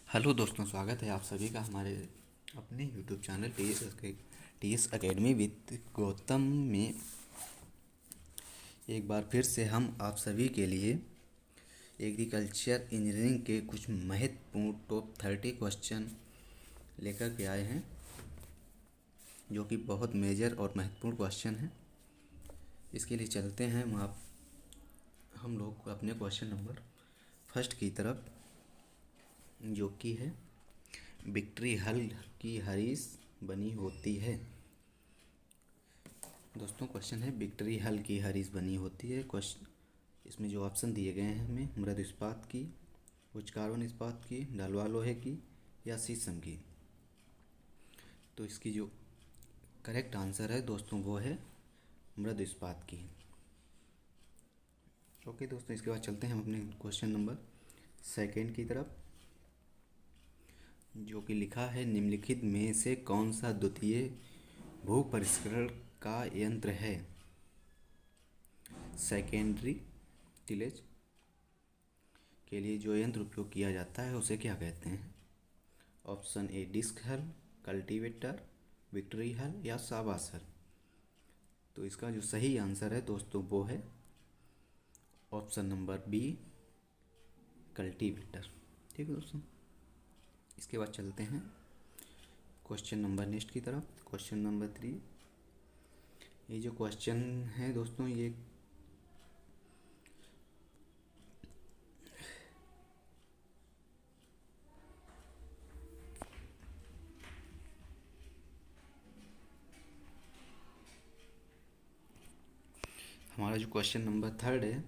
Hello दोस्तों, स्वागत है आप सभी का हमारे अपने YouTube channel T S academy with Gautam में। एक बार फिर से हम आप सभी के लिए एग्रीकल्चर इंजीनियरिंग के कुछ महत्वपूर्ण टॉप 30 क्वेश्चन लेकर के आए हैं, जो कि बहुत मेजर और महत्वपूर्ण क्वेश्चन हैं। इसके लिए चलते हैं हम लोग अपने क्वेश्चन नंबर फर्स्ट की तरफ, जो कि है विक्ट्री हल की हरीस बनी होती है। दोस्तों, क्वेश्चन है विक्ट्री हल की हरीस बनी होती है। क्वेश्चन इसमें जो ऑप्शन दिए गए हैं हमें, मृद इस्पात की, उच्च कार्बन इस्पात की, ढलवा लोहे की या शीशम की। तो इसकी जो करेक्ट आंसर है दोस्तों वो है मृद इस्पात की। ओके दोस्तों, इसके बाद चलते हैं हम अपने क्वेश्चन नंबर सेकेंड की तरफ, जो कि लिखा है निम्नलिखित में से कौन सा द्वितीय भू परिष्करण का यंत्र है। सेकेंडरी टिलेज के लिए जो यंत्र उपयोग किया जाता है उसे क्या कहते हैं। ऑप्शन ए डिस्क हल, कल्टीवेटर, विक्ट्री हल या शाबाश हल। तो इसका जो सही आंसर है दोस्तों वो है ऑप्शन नंबर बी, कल्टीवेटर। ठीक है दोस्तों, इसके बाद चलते हैं क्वेश्चन नंबर नेक्स्ट की तरफ। Question number 3। ये जो क्वेश्चन है दोस्तों, ये हमारा जो क्वेश्चन नंबर थर्ड है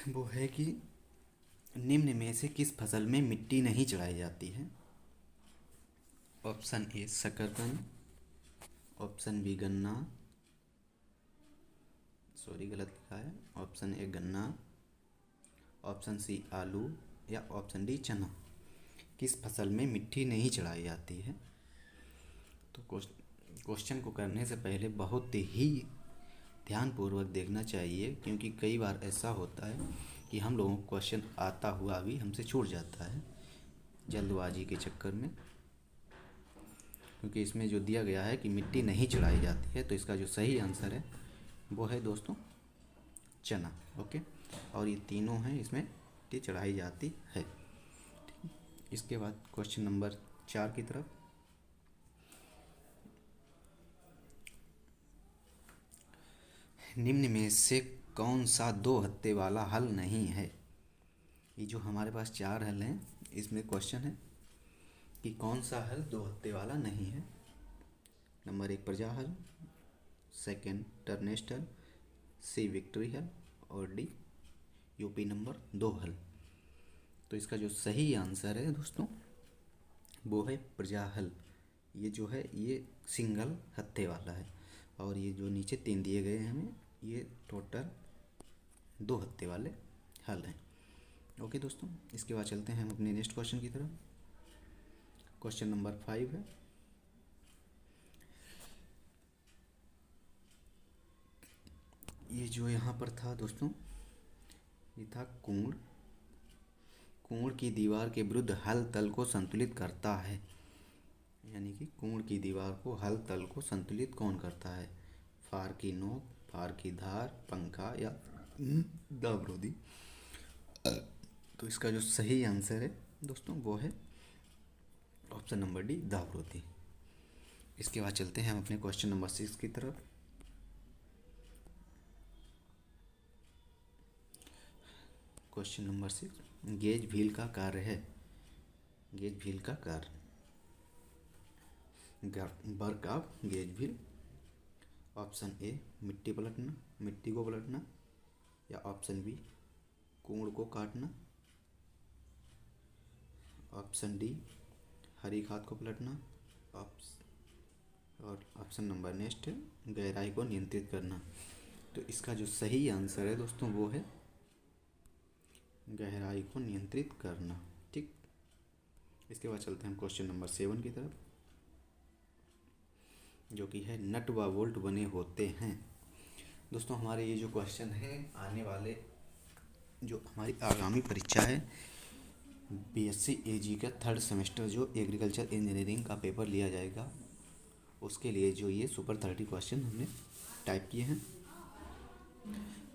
वो है कि निम्न में से किस फसल में मिट्टी नहीं चढ़ाई जाती है। ऑप्शन ए शकरकंद, ऑप्शन बी गन्ना, सॉरी गलत लिखा है, ऑप्शन ए गन्ना, ऑप्शन सी आलू या ऑप्शन डी चना। किस फसल में मिट्टी नहीं चढ़ाई जाती है। तो क्वेश्चन को करने से पहले बहुत ही ध्यानपूर्वक देखना चाहिए, क्योंकि कई बार ऐसा होता है कि हम लोगों को क्वेश्चन आता हुआ भी हमसे छूट जाता है जल्दबाजी के चक्कर में। क्योंकि इसमें जो दिया गया है कि मिट्टी नहीं चढ़ाई जाती है, तो इसका जो सही आंसर है वो है दोस्तों चना। ओके, और ये तीनों हैं, इसमें मिट्टी चढ़ाई जाती है। इसके बाद क्वेश्चन नंबर 4 की तरफ। निम्न में से कौन सा दो हत्थे वाला हल नहीं है। ये जो हमारे पास 4 हल हैं, इसमें क्वेश्चन है कि कौन सा हल दो हत्थे वाला नहीं है। नंबर 1 प्रजा हल, सेकेंड टर्नेस्ट हल, सी विक्ट्री हल और डी यूपी नंबर 2 हल। तो इसका जो सही आंसर है दोस्तों वो है प्रजा हल। ये जो है ये सिंगल हत्थे वाला है, और ये जो नीचे 3 दिए गए हैं हमें, ये टोटल 2 हत्थे वाले हल हैं। ओके दोस्तों, इसके बाद चलते हैं हम अपने नेक्स्ट क्वेश्चन की तरफ। क्वेश्चन नंबर 5 है। ये जो यहाँ पर था दोस्तों, ये था कोण। कोण की दीवार के विरुद्ध हल तल को संतुलित करता है। यानी कि कोण की दीवार को, हल तल को संतुलित कौन करता है। फार की नोक, फार की धार, पंखा या दावरोदी। तो इसका जो सही आंसर है दोस्तों वो है ऑप्शन नंबर डी, दावरोदी। इसके बाद चलते हैं हम अपने क्वेश्चन नंबर 6 की तरफ। क्वेश्चन नंबर 6, गेज व्हील का कार्य है। गेज व्हील का कार्य, work of gauge wheel. Option A मिट्टी पलटना, मिट्टी को पलटना, या ऑप्शन बी कोण को काटना, ऑप्शन डी हरी खाद को पलटना, और ऑप्शन नंबर नेक्स्ट है गहराई को नियंत्रित करना। तो इसका जो सही आंसर है दोस्तों वो है गहराई को नियंत्रित करना। ठीक, इसके बाद चलते हैं हम क्वेश्चन नंबर 7 की तरफ, जो कि है नट व बोल्ट बने होते हैं। दोस्तों, हमारे ये जो क्वेश्चन है आने वाले, जो हमारी आगामी परीक्षा है बीएससी एजी का थर्ड सेमेस्टर जो एग्रीकल्चर इंजीनियरिंग का पेपर लिया जाएगा, उसके लिए जो ये सुपर 30 क्वेश्चन हमने टाइप किए हैं।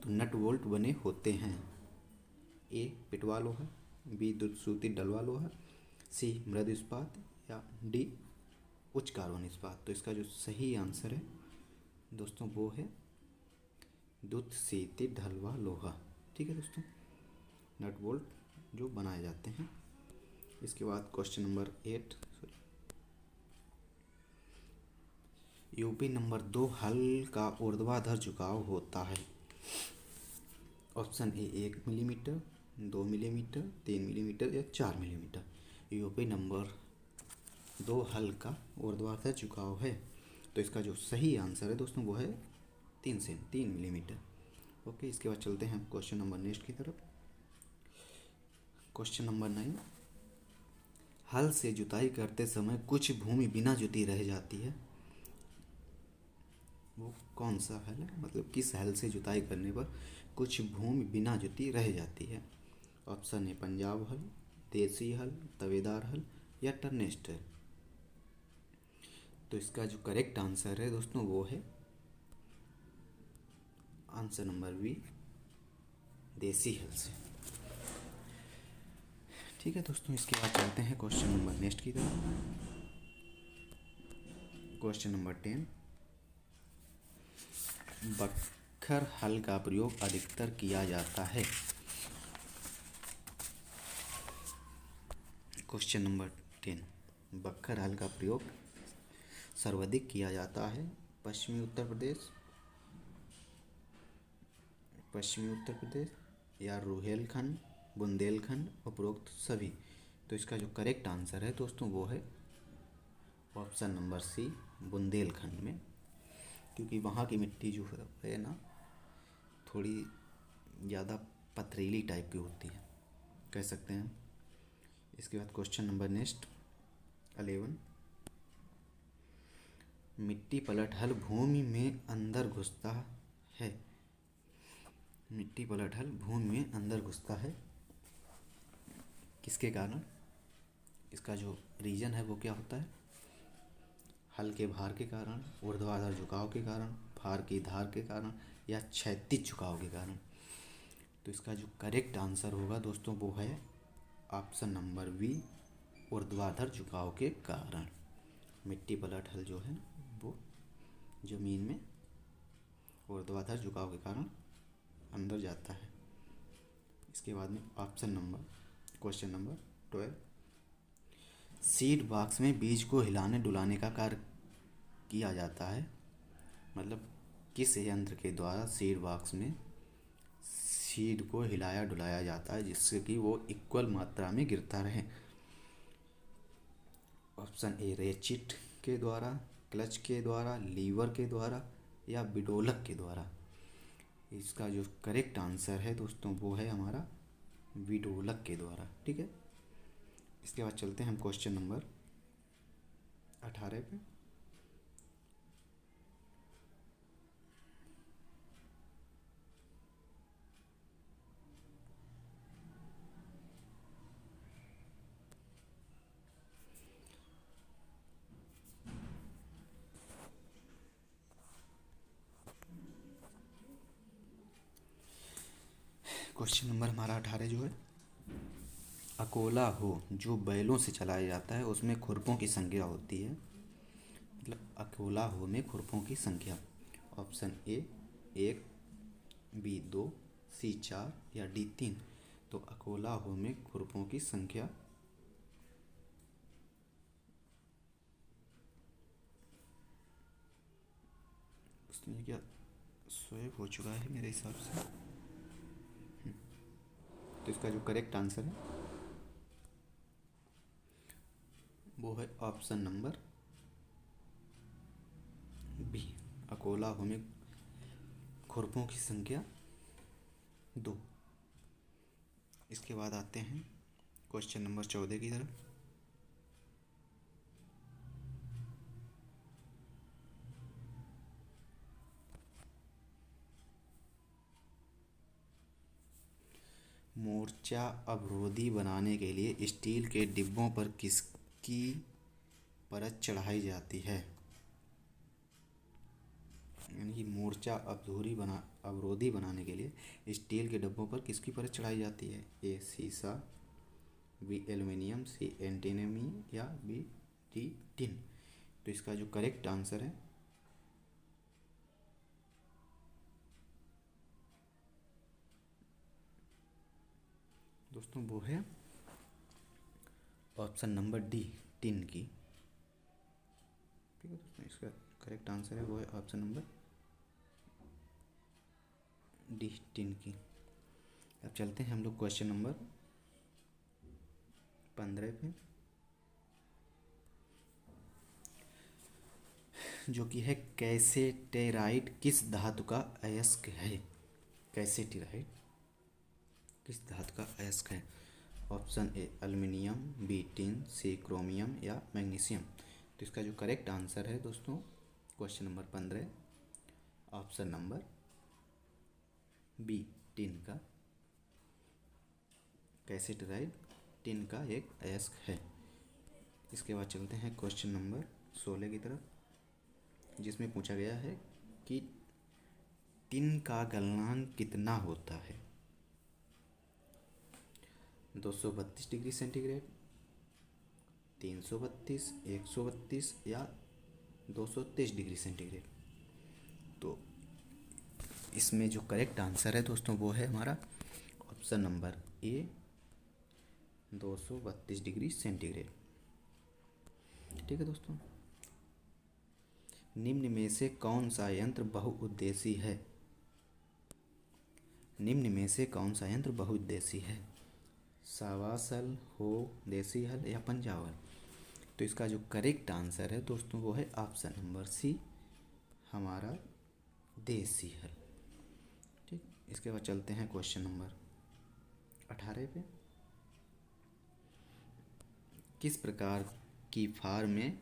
तो नट बोल्ट बने होते हैं। ए पिटवा लोहा, बी सूती डलवा लोहा, सी मृद इस्पात, या डी उच्च कार्बन इस्पात। तो इसका जो सही आंसर है दोस्तों वो है दुध सीती ढलवा लोहा। ठीक है दोस्तों, नट बोल्ट जो बनाए जाते हैं। इसके बाद क्वेश्चन नंबर 8, यूपी नंबर 2 हल का ऊर्ध्वाधर झुकाव होता है। ऑप्शन ए 1 मिलीमीटर, 2 मिलीमीटर, 3 मिलीमीटर या 4 मिलीमीटर। यूपी नंबर 2 हल का ऊर्ध्वाधर झुकाव है, तो इसका जो सही आंसर है दोस्तों वो है 3 मिलीमीटर। ओके, इसके बाद चलते हैं क्वेश्चन नंबर नेक्स्ट की तरफ। क्वेश्चन नंबर 9, हल से जुताई करते समय कुछ भूमि बिना जुती रह जाती है, वो कौन सा हल है? मतलब किस हल से जुताई करने पर कुछ भूमि बिना जुती रह जाती है? ऑप्शन है पंजाब हल, देसी हल, तवेदार हल या टर्नेस्ट हल। तो इसका जो करेक्ट आंसर है दोस्तों वो है आंसर नंबर बी, देसी हल से। ठीक है दोस्तों, इसके बाद चलते हैं क्वेश्चन नंबर नेक्स्ट की तरफ। क्वेश्चन नंबर 10, बख्खर हल का प्रयोग अधिकतर किया जाता है। क्वेश्चन नंबर 10, बख्खर हल का प्रयोग सर्वाधिक किया जाता है पश्चिमी उत्तर प्रदेश या रुहेलखंड, बुंदेलखंड, उपरोक्त सभी। तो इसका जो करेक्ट आंसर है दोस्तों वो है ऑप्शन नंबर सी, बुंदेलखंड में, क्योंकि वहाँ की मिट्टी जो है ना थोड़ी ज़्यादा पथरीली टाइप की होती है, कह सकते हैं। इसके बाद क्वेश्चन नंबर नेक्स्ट 11, मिट्टी पलट हल भूमि में अंदर घुसता है। मिट्टी पलट हल भूमि में अंदर घुसता है किसके कारण? इसका जो रीजन है वो क्या होता है? हल के भार के कारण, ऊर्ध्वाधर झुकाव के कारण, फार की धार के कारण या क्षैतिज झुकाव के कारण। तो इसका जो करेक्ट आंसर होगा दोस्तों वो है ऑप्शन नंबर बी, ऊर्ध्वाधर झुकाव के कारण। मिट्टी पलट हल जो है वो जमीन में ऊर्ध्वाधर झुकाव के कारण अंदर जाता है। इसके बाद में option number question number 12, seed box में बीज को हिलाने डुलाने का कार्य किया जाता है। मतलब किस यंत्र के द्वारा सीड बॉक्स में सीड को हिलाया डुलाया जाता है जिससे कि वो इक्वल मात्रा में गिरता रहे? ऑप्शन ए रेचिट के द्वारा, क्लच के द्वारा, लीवर के द्वारा या बिडोलक के द्वारा। इसका जो करेक्ट आंसर है दोस्तों वो है हमारा बिडोलक के द्वारा। ठीक है, इसके बाद चलते हैं हम क्वेश्चन नंबर 18 पे। क्वेश्चन नंबर हमारा 18 जो है, अकोला हो जो बैलों से चलाया जाता है उसमें खुरपों की संख्या होती है। मतलब अकोला हो में खुरपों की संख्या, ऑप्शन ए 1, बी 2, सी 4 या डी 3। तो अकोला हो में खुरपों की संख्या उसमें क्या स्वैप हो चुका है मेरे हिसाब से। तो इसका जो करेक्ट आंसर है वो है ऑप्शन नंबर बी, अकोला हो में खुरपों की संख्या 2। इसके बाद आते हैं क्वेश्चन नंबर 14 की तरफ। मोर्चा अवरोधी बनाने के लिए स्टील के डिब्बों पर किसकी परत चढ़ाई जाती है? यानी कि मोर्चा अवरोधी बनाने के लिए स्टील के डिब्बों पर किसकी परत चढ़ाई जाती है? ए शीशा, बी एल्युमिनियम, सी एंटीनमी या बी टी टिन। तो इसका जो करेक्ट आंसर है दोस्तों वो है ऑप्शन नंबर डी, टिन की। ठीक है दोस्तों, इसका करेक्ट आंसर है वो है ऑप्शन नंबर डी, टिन की। अब चलते हैं हम लोग क्वेश्चन नंबर 15 पे, जो कि है कैसेटेराइट किस धातु का अयस्क है? कैसेटेराइट किस धातु का अयस्क है? Option A aluminium, B tin, C chromium या मैग्नीशियम। तो इसका जो करेक्ट आंसर है दोस्तों question number 15 option number B, tin का। कैसेटेराइट टिन का एक अयस्क है। इसके बाद चलते हैं क्वेश्चन नंबर 16 की तरफ, जिसमें पूछा गया है कि टिन का गलनांक कितना होता है? 232 डिग्री सेंटीग्रेड, 332, 132 या 223 डिग्री सेंटीग्रेड। तो इसमें जो करेक्ट आंसर है दोस्तों वो है हमारा option number A, 232 degree centigrade. ठीक है दोस्तों, निम्न में से कौन सा यंत्र बहुउद्देशीय है? निम्न में से कौन सा यंत्र बहुउद्देशीय है? सावास हल, हो, देसी हल या पंजाब हल? तो इसका जो करेक्ट आंसर है दोस्तों वो है ऑप्शन नंबर सी, हमारा देसी हल। ठीक, इसके बाद चलते हैं क्वेश्चन नंबर 18 पे। किस प्रकार की फार में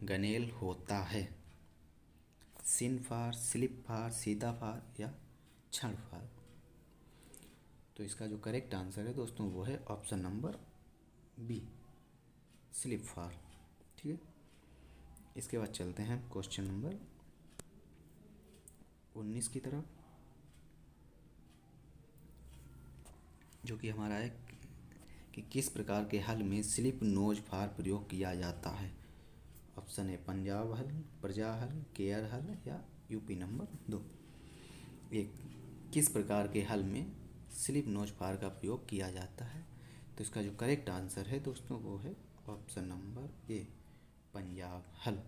गनेल होता है? सिन फार, स्लिप फार, सीधा फार या क्षण फार? तो इसका जो करेक्ट आंसर है दोस्तों वो है ऑप्शन नंबर बी, स्लिप फार। ठीक है, इसके बाद चलते हैं क्वेश्चन नंबर 19 की तरफ, जो कि हमारा है कि किस प्रकार के हल में स्लिप नोज फार प्रयोग किया जाता है? ऑप्शन ए पंजाब हल, प्रजा हल, केयर हल या यूपी नंबर 2। एक, किस प्रकार के हल में स्लिप नोज फार का प्रयोग किया जाता है? तो इसका जो करेक्ट आंसर है दोस्तों वो है ऑप्शन नंबर ए, पंजाब हल।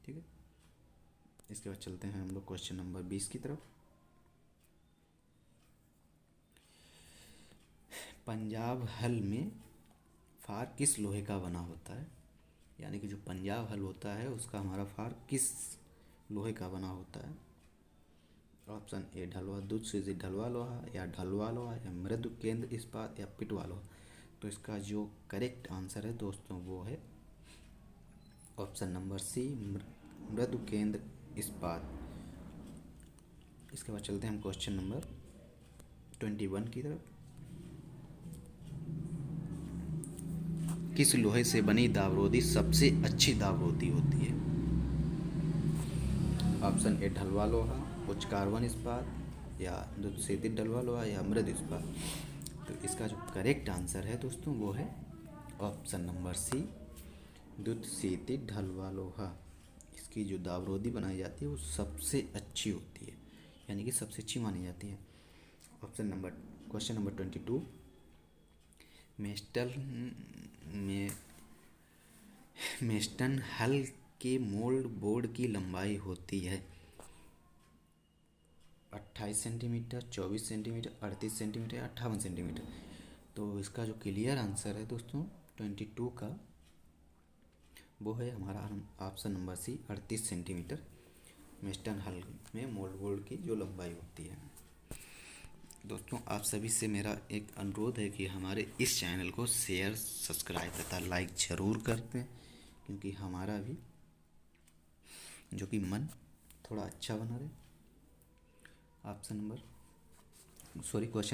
ठीक है, इसके बाद चलते हैं हम लोग क्वेश्चन नंबर 20 की तरफ। पंजाब हल में फार किस लोहे का बना होता है? यानी कि जो पंजाब हल होता है उसका हमारा फार किस लोहे का बना होता है? ऑप्शन ए ढलवा, दूध से ढलवा लोहा या ढलवा लोहा या मृदु केंद्र इस्पात या पिटवा लोहा। तो इसका जो करेक्ट आंसर है दोस्तों वो है ऑप्शन नंबर सी, मृदु केंद्र इस्पात। इसके बाद चलते हैं हम क्वेश्चन नंबर 21 की तरफ। किस लोहे से बनी दावरोदी सबसे अच्छी दावरोदी होती है? ऑप्शन ए ढलवा लोहा, उच्च कार्बन इस्पात या दूध सेतित ढलवा लोहा या मृद इस्पात। तो इसका जो करेक्ट आंसर है दोस्तों वो है ऑप्शन नंबर सी, दूध सेतित ढलवा लोहा। इसकी जो दावरोदी बनाई जाती है वो सबसे अच्छी होती है, यानी कि सबसे अच्छी मानी जाती है। क्वेश्चन नंबर 22, मेस्टन हल के मोल्ड बोर्ड की लंबाई होती है 28 सेंटीमीटर, 24 सेंटीमीटर, 38 सेंटीमीटर, 58 सेंटीमीटर। तो इसका जो क्लियर आंसर है दोस्तों 22 का वो है हमारा option number C, 38 centimetre Meston हल में मोल्ड बोर्ड की जो लंबाई होती है। दोस्तों आप सभी से मेरा एक अनुरोध है कि हमारे इस चैनल को शेयर, सब्सक्राइब तथा लाइक ज़रूर करते हैं, क्योंकि हमारा भी जो कि मन थोड़ा अच्छा बना रहे। क्वेश्चन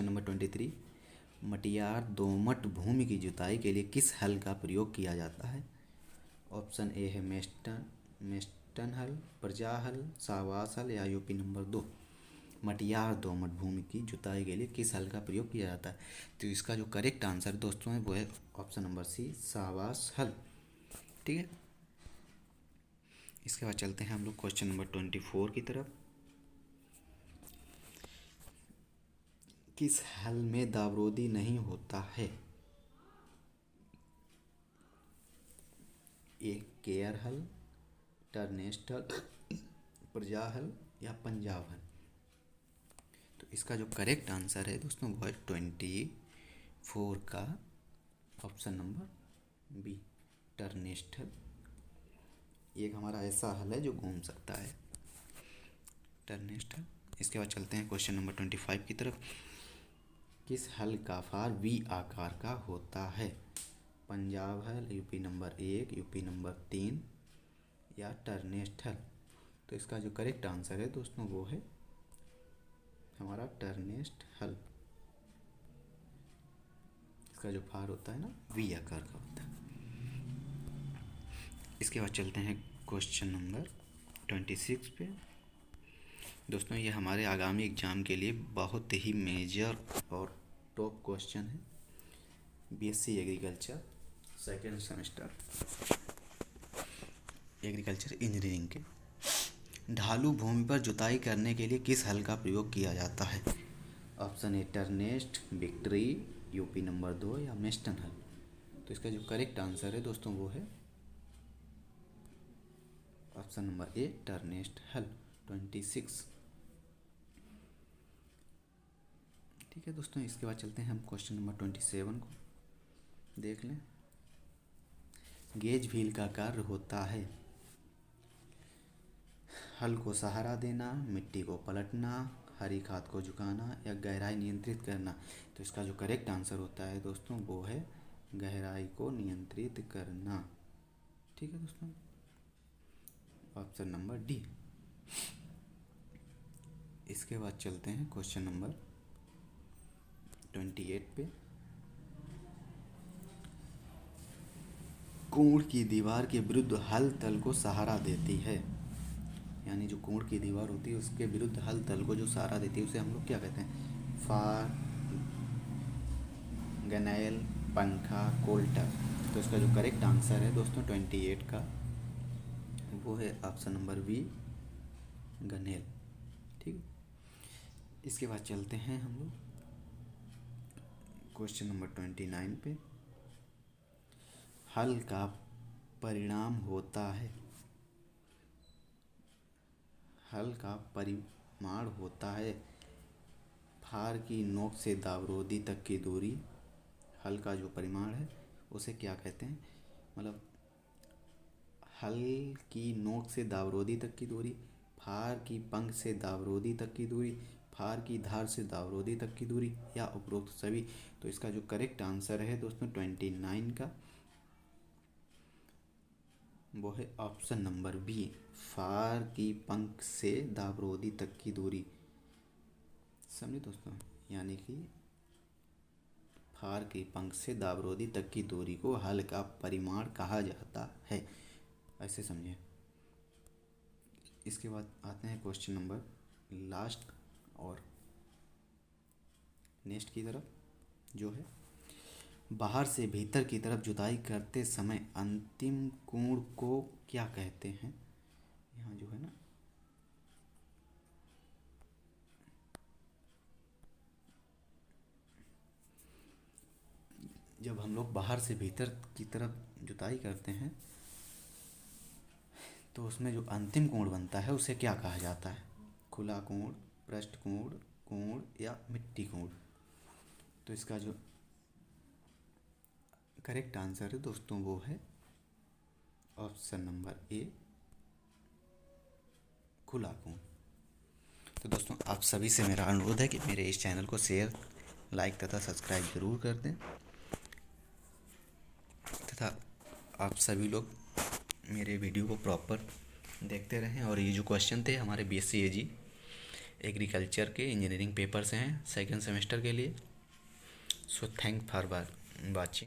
नंबर 23, मटियार दोमट भूमि की जुताई के लिए किस हल का प्रयोग किया जाता है? ऑप्शन ए है मेस्टन हल, प्रजा हल, सावास हल या यूपी नंबर 2। मटियार दोमट भूमि की जुताई के लिए किस हल का प्रयोग किया जाता है? तो इसका जो करेक्ट आंसर दोस्तों है वो है ऑप्शन नंबर सी, सावास हल। ठीक है, इसके बाद चलते हैं हम लोग क्वेश्चन नंबर 24 की तरफ। किस हल में दावरोदी नहीं होता है? ए केयर हल, टर्नेस्ट हल, प्रजा हल या पंजाब हल? तो इसका जो करेक्ट आंसर है दोस्तों वो है 24 का ऑप्शन नंबर बी, टर्नेस्ट हल। एक हमारा ऐसा हल है जो घूम सकता है, टर्नेस्ट हल। इसके बाद चलते हैं क्वेश्चन नंबर 25 की तरफ। किस हल का फार वी आकार का होता है? पंजाब हल, यूपी नंबर 1, यूपी नंबर 3 या टर्नेस्ट हल? तो इसका जो करेक्ट आंसर है दोस्तों वो है हमारा टर्नेस्ट हल। इसका जो फार होता है ना वी आकार का होता है। इसके बाद चलते हैं क्वेश्चन नंबर 26 पे। दोस्तों ये हमारे आगामी एग्ज़ाम के लिए बहुत ही मेजर और टॉप क्वेश्चन है, BSc agriculture second semester agriculture engineering के। ढालू भूमि पर जुताई करने के लिए किस हल का प्रयोग किया जाता है? ऑप्शन ए टर्नेस्ट, विक्ट्री, यूपी नंबर 2 या मेस्टन हल? तो इसका जो करेक्ट आंसर है दोस्तों वो है ऑप्शन नंबर ए, टर्नेस्ट हल 26। ठीक है दोस्तों, इसके बाद चलते हैं हम क्वेश्चन नंबर 27 को देख लें। गेज व्हील का कार्य होता है हल को सहारा देना, मिट्टी को पलटना, हरी खाद को झुकाना या गहराई नियंत्रित करना? तो इसका जो करेक्ट आंसर होता है दोस्तों वो है गहराई को नियंत्रित करना। ठीक है दोस्तों, ऑप्शन नंबर डी। इसके बाद चलते हैं क्वेश्चन नंबर 28 पे। कोण की दीवार के विरुद्ध हल तल को सहारा देती है, यानी जो कोण की दीवार होती है उसके विरुद्ध हल तल को जो सहारा देती है उसे हम लोग क्या कहते हैं? फार, गनैल, पंखा, कोल्टर? तो इसका जो करेक्ट आंसर है दोस्तों 28 का वो है ऑप्शन नंबर बी, गनैल। ठीक, इसके बाद चलते हैं हम लोग क्वेश्चन नंबर 29 पे। हल का परिणाम होता है, हल का परिमाण होता है फार की नोक से दावरोदी तक की दूरी। हल का जो परिमाण है उसे क्या कहते हैं? मतलब हल की नोक से दावरोदी तक की दूरी, फार की पंख से दावरोदी तक की दूरी, फार की धार से दावरोदी तक की दूरी या उपरोक्त सभी? तो इसका जो करेक्ट आंसर है दोस्तों 29 का वो है ऑप्शन नंबर बी, फार की पंख से दावरोदी तक की दूरी। समझे दोस्तों, यानी कि फार की पंख से दावरोदी तक की दूरी को हल का परिमाण कहा जाता है, ऐसे समझे। इसके बाद आते हैं क्वेश्चन नंबर लास्ट और नेक्स्ट की तरफ, जो है बाहर से भीतर की तरफ जुताई करते समय अंतिम कोण को क्या कहते हैं? यहाँ जो है ना जब हम लोग बाहर से भीतर की तरफ जुताई करते हैं तो उसमें जो अंतिम कोण बनता है उसे क्या कहा जाता है? खुला कोण, पृष्ठ कोण, कोण या मिट्टी कोण? तो इसका जो करेक्ट आंसर है दोस्तों वो है ऑप्शन नंबर ए, खुला कोण। तो दोस्तों आप सभी से मेरा अनुरोध है कि मेरे इस चैनल को शेयर, लाइक तथा सब्सक्राइब ज़रूर कर दें तथा आप सभी लोग मेरे वीडियो को प्रॉपर देखते रहें। और ये जो क्वेश्चन थे हमारे बीएससी एग्रीकल्चर के इंजीनियरिंग पेपर से हैं सेकेंड सेमेस्टर के लिए, सो थैंक फॉर वाचिंग।